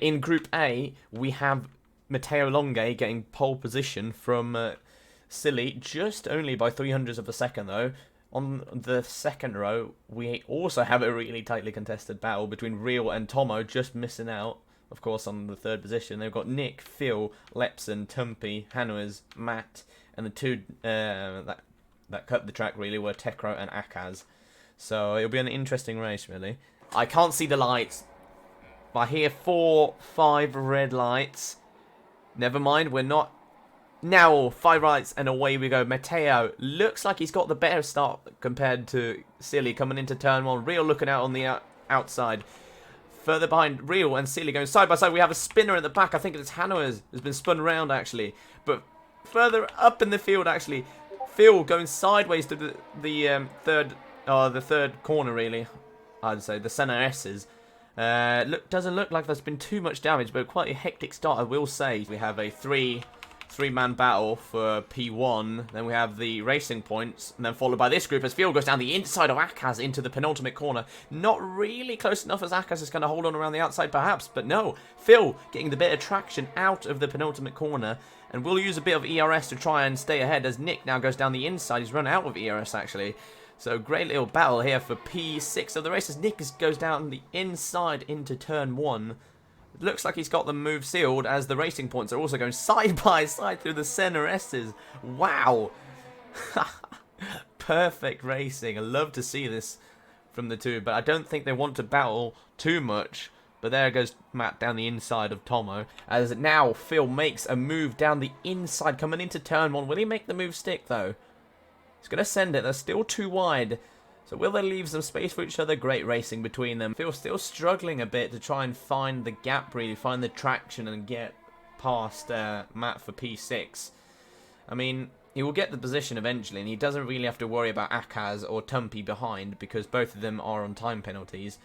In Group A, we have Matteo Longe getting pole position from Silly, just only by 300ths of a second, though. On the second row, we also have a really tightly contested battle between Real and Tomo, just missing out, of course, on the third position. They've got Nick, Phil, Lepson, Tumpy, Hanuas, Matt, and the two that cut the track, really, were Tekro and Akaz. So it'll be an interesting race, really. I can't see the lights. I hear 4, 5 red lights. Never mind, we're not. Now, 5 lights and away we go. Matteo looks like he's got the better start compared to Silly coming into turn 1. Real looking out on the outside. Further behind, Real and Silly going side by side. We have a spinner at the back. I think it's Hanoa has been spun around, actually. But further up in the field, actually, Phil going sideways to the third corner, really. I'd say the center S's. Doesn't look like there's been too much damage, but quite a hectic start, I will say. We have a three-man battle for P1. Then we have the racing points, and then followed by this group as Phil goes down the inside of Akaz into the penultimate corner. Not really close enough as Akaz is going to hold on around the outside, perhaps, but no. Phil getting the bit of traction out of the penultimate corner, and we'll use a bit of ERS to try and stay ahead as Nick now goes down the inside. He's run out of ERS, actually. So great little battle here for P6 of the race as Nick goes down the inside into turn 1. It looks like he's got the move sealed as the racing points are also going side by side through the center S's. Wow. Perfect racing. I love to see this from the two, but I don't think they want to battle too much. But there goes Matt down the inside of Tomo. As now Phil makes a move down the inside coming into turn 1. Will he make the move stick though? He's going to send it. They're still too wide. So will they leave some space for each other? Great racing between them. Phil's still struggling a bit to try and find the gap, really. Find the traction and get past Matt for P6. I mean, he will get the position eventually. And he doesn't really have to worry about Akaz or Tumpy behind. Because both of them are on time penalties.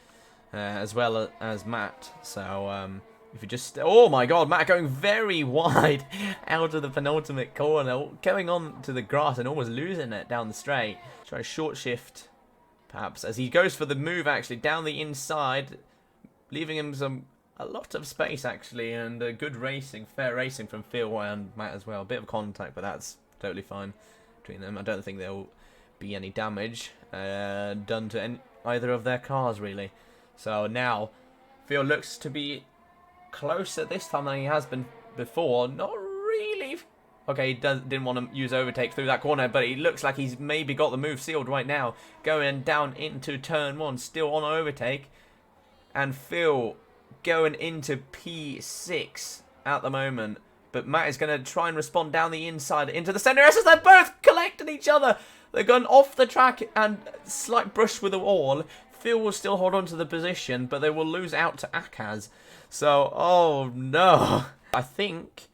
As well as Matt. So, if you just... Oh my god, Matt going very wide out of the penultimate corner. Going on to the grass and almost losing it down the straight. Try a short shift, perhaps, as he goes for the move, actually, down the inside. Leaving him a lot of space, actually, and good racing, fair racing from Phil and Matt as well. A bit of contact, but that's totally fine between them. I don't think there will be any damage done to either of their cars, really. So now, Phil looks to be closer this time than he has been before. Not really. Okay, he didn't want to use overtake through that corner, but it looks like he's maybe got the move sealed right now. Going down into turn 1, still on overtake. And Phil going into P6 at the moment. But Matt is going to try and respond down the inside into the center. As they're both collecting each other. They're going off the track and slight brush with the wall. Phil will still hold on to the position, but they will lose out to Akaz. So, oh no. I think,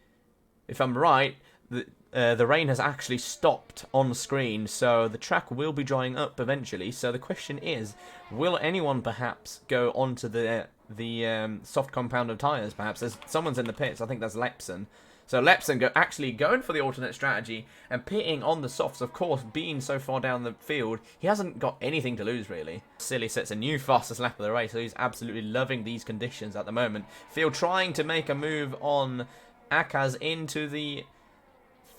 if I'm right, the rain has actually stopped on screen, so the track will be drying up eventually. So the question is, will anyone perhaps go onto the soft compound of tyres, perhaps? Someone's in the pits. I think that's Lepson. So Lepson actually going for the alternate strategy and pitting on the softs, of course, being so far down the field. He hasn't got anything to lose, really. Silly sets a new fastest lap of the race, so he's absolutely loving these conditions at the moment. Phil trying to make a move on Akaz into the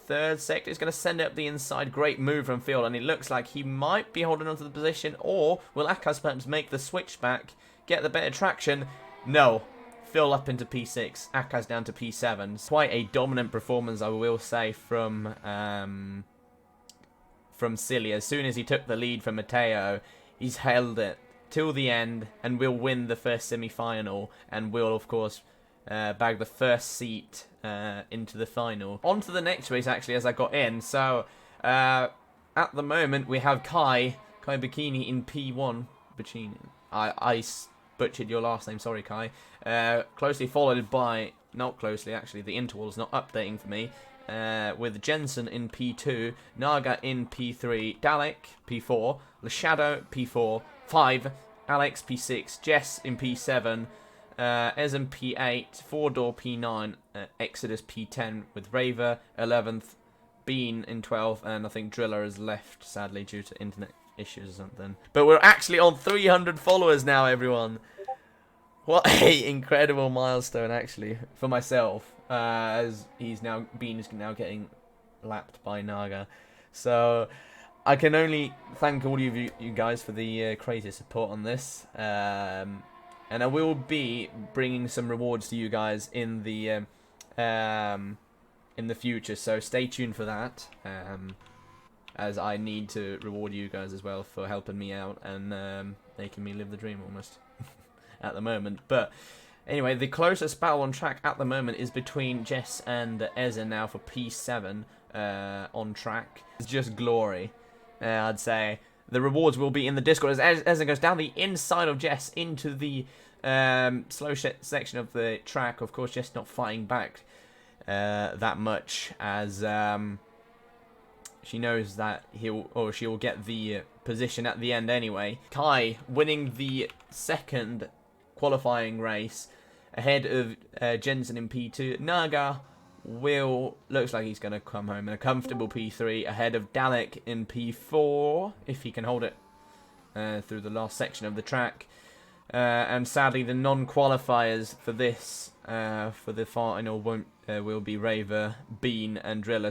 third sector. He's going to send it up the inside. Great move from Phil, and it looks like he might be holding on to the position, or will Akaz perhaps make the switch back, get the better traction? No. Phil up into P6, Akaz down to P7. Quite a dominant performance, I will say, from Silly. As soon as he took the lead from Matteo, he's held it till the end and will win the first semi-final and will, of course, bag the first seat into the final. On to the next race, actually, as I got in. So, at the moment, we have Kai Bikini in P1. Bikini. I butchered your last name, sorry Kai. Closely followed by, not closely actually, the interval's not updating for me, with Jensen in P2, Naga in P3, Dalek P4, LeShadow P4, 5, Alex P6, Jess in P7, Ez3n P8, 4-door P9, Exodus P10 with Raver, 11th, Bean in 12th, and I think Driller has left, sadly, due to internet issues or something. But we're actually on 300 followers now, everyone. What a incredible milestone, actually, for myself, as Bean is now getting lapped by Naga. So I can only thank all of you guys for the crazy support on this. And I will be bringing some rewards to you guys in the future, so stay tuned for that. As I need to reward you guys as well for helping me out and making me live the dream almost at the moment. But anyway, the closest battle on track at the moment is between Jess and Ez3n now for P7 on track. It's just glory, I'd say. The rewards will be in the Discord as Ez3n goes down the inside of Jess into the slow section of the track. Of course, Jess not fighting back that much as she knows that she will get the position at the end anyway. Kai winning the second qualifying race ahead of Jensen in P2. Naga looks like he's going to come home in a comfortable P3 ahead of Dalek in P4 if he can hold it through the last section of the track. And sadly, the non-qualifiers for this for the final will be Raver, Bean, and Driller.